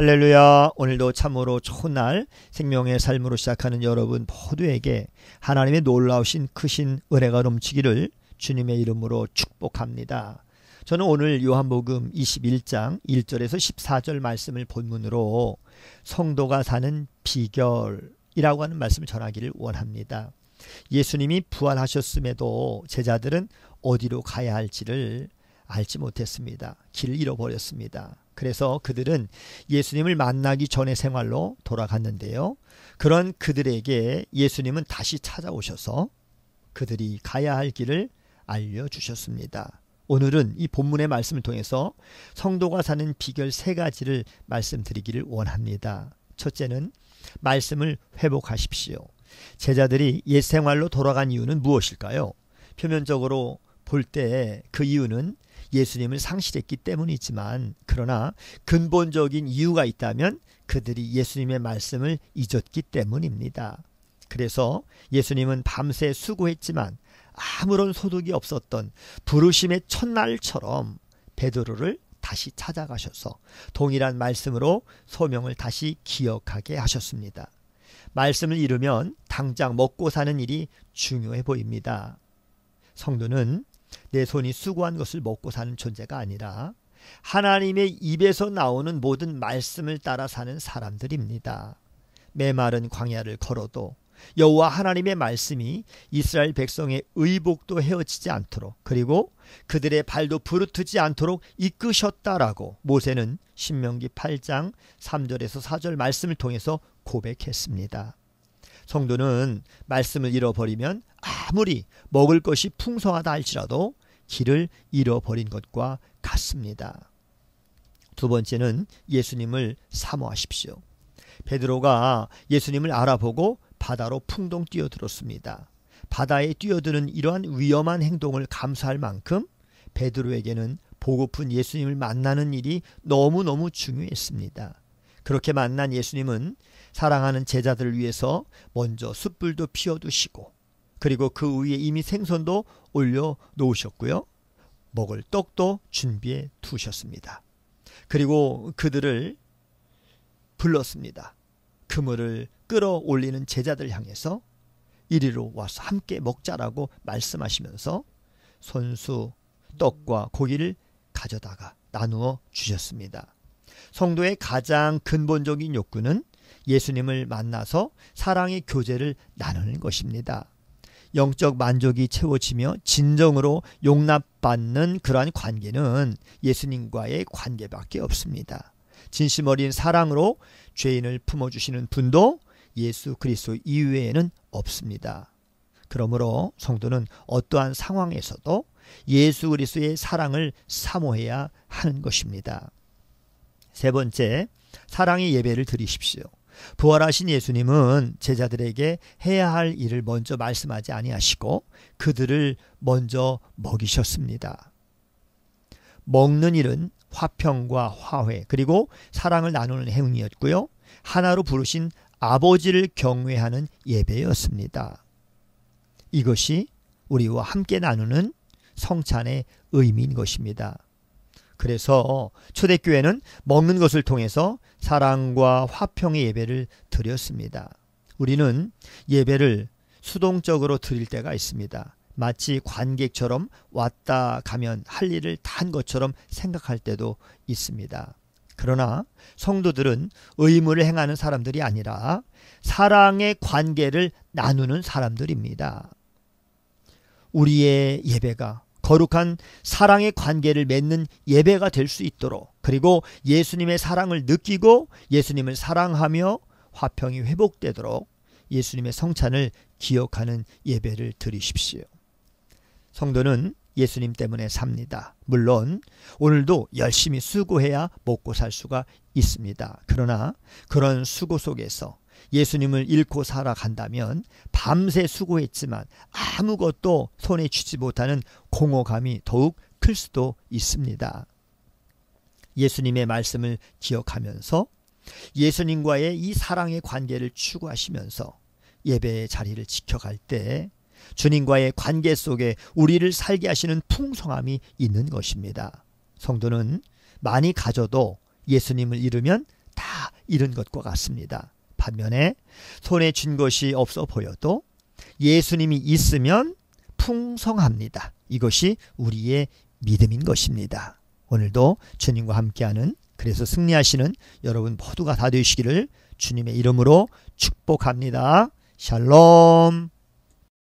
할렐루야. 오늘도 참으로 좋은 날 생명의 삶으로 시작하는 여러분 모두에게 하나님의 놀라우신 크신 은혜가 넘치기를 주님의 이름으로 축복합니다. 저는 오늘 요한복음 21장 1절에서 14절 말씀을 본문으로 성도가 사는 비결이라고 하는 말씀을 전하기를 원합니다. 예수님이 부활하셨음에도 제자들은 어디로 가야 할지를 알지 못했습니다. 길을 잃어버렸습니다. 그래서 그들은 예수님을 만나기 전의 생활로 돌아갔는데요. 그런 그들에게 예수님은 다시 찾아오셔서 그들이 가야 할 길을 알려주셨습니다. 오늘은 이 본문의 말씀을 통해서 성도가 사는 비결 3가지를 말씀드리기를 원합니다. 첫째는 말씀을 회복하십시오. 제자들이 옛 생활로 돌아간 이유는 무엇일까요? 표면적으로 볼 때 그 이유는 예수님을 상실했기 때문이지만, 그러나 근본적인 이유가 있다면 그들이 예수님의 말씀을 잊었기 때문입니다. 그래서 예수님은 밤새 수고했지만 아무런 소득이 없었던 부르심의 첫날처럼 베드로를 다시 찾아가셔서 동일한 말씀으로 소명을 다시 기억하게 하셨습니다. 말씀을 잃으면 당장 먹고 사는 일이 중요해 보입니다. 성도는 내 손이 수고한 것을 먹고 사는 존재가 아니라 하나님의 입에서 나오는 모든 말씀을 따라 사는 사람들입니다. 메마른 광야를 걸어도 여호와 하나님의 말씀이 이스라엘 백성의 의복도 헤어지지 않도록, 그리고 그들의 발도 부르트지 않도록 이끄셨다라고 모세는 신명기 8장 3절에서 4절 말씀을 통해서 고백했습니다. 성도는 말씀을 잃어버리면 아무리 먹을 것이 풍성하다 할지라도 길을 잃어버린 것과 같습니다. 두 번째는 예수님을 사모하십시오. 베드로가 예수님을 알아보고 바다로 풍덩 뛰어들었습니다. 바다에 뛰어드는 이러한 위험한 행동을 감수할 만큼 베드로에게는 보고픈 예수님을 만나는 일이 너무너무 중요했습니다. 그렇게 만난 예수님은 사랑하는 제자들을 위해서 먼저 숯불도 피워두시고, 그리고 그 위에 이미 생선도 올려놓으셨고요. 먹을 떡도 준비해 두셨습니다. 그리고 그들을 불렀습니다. 그물을 끌어올리는 제자들 향해서 이리로 와서 함께 먹자라고 말씀하시면서 손수 떡과 고기를 가져다가 나누어 주셨습니다. 성도의 가장 근본적인 욕구는 예수님을 만나서 사랑의 교제를 나누는 것입니다. 영적 만족이 채워지며 진정으로 용납받는 그러한 관계는 예수님과의 관계밖에 없습니다. 진심 어린 사랑으로 죄인을 품어주시는 분도 예수 그리스도 이외에는 없습니다. 그러므로 성도는 어떠한 상황에서도 예수 그리스도의 사랑을 사모해야 하는 것입니다. 세 번째, 사랑의 예배를 드리십시오. 부활하신 예수님은 제자들에게 해야 할 일을 먼저 말씀하지 아니하시고 그들을 먼저 먹이셨습니다. 먹는 일은 화평과 화해, 그리고 사랑을 나누는 행위였고요. 하나로 부르신 아버지를 경외하는 예배였습니다. 이것이 우리와 함께 나누는 성찬의 의미인 것입니다. 그래서 초대교회는 먹는 것을 통해서 사랑과 화평의 예배를 드렸습니다. 우리는 예배를 수동적으로 드릴 때가 있습니다. 마치 관객처럼 왔다 가면 할 일을 다 한 것처럼 생각할 때도 있습니다. 그러나 성도들은 의무를 행하는 사람들이 아니라 사랑의 관계를 나누는 사람들입니다. 우리의 예배가 거룩한 사랑의 관계를 맺는 예배가 될 수 있도록, 그리고 예수님의 사랑을 느끼고 예수님을 사랑하며 화평이 회복되도록 예수님의 성찬을 기억하는 예배를 드리십시오. 성도는 예수님 때문에 삽니다. 물론 오늘도 열심히 수고해야 먹고 살 수가 있습니다. 그러나 그런 수고 속에서 예수님을 잃고 살아간다면 밤새 수고했지만 아무것도 손에 쥐지 못하는 공허감이 더욱 클 수도 있습니다. 예수님의 말씀을 기억하면서 예수님과의 이 사랑의 관계를 추구하시면서 예배의 자리를 지켜갈 때 주님과의 관계 속에 우리를 살게 하시는 풍성함이 있는 것입니다. 성도는 많이 가져도 예수님을 잃으면 다 잃은 것과 같습니다. 반면에 손에 쥔 것이 없어 보여도 예수님이 있으면 풍성합니다. 이것이 우리의 믿음인 것입니다. 오늘도 주님과 함께하는, 그래서 승리하시는 여러분 모두가 다 되시기를 주님의 이름으로 축복합니다. 샬롬.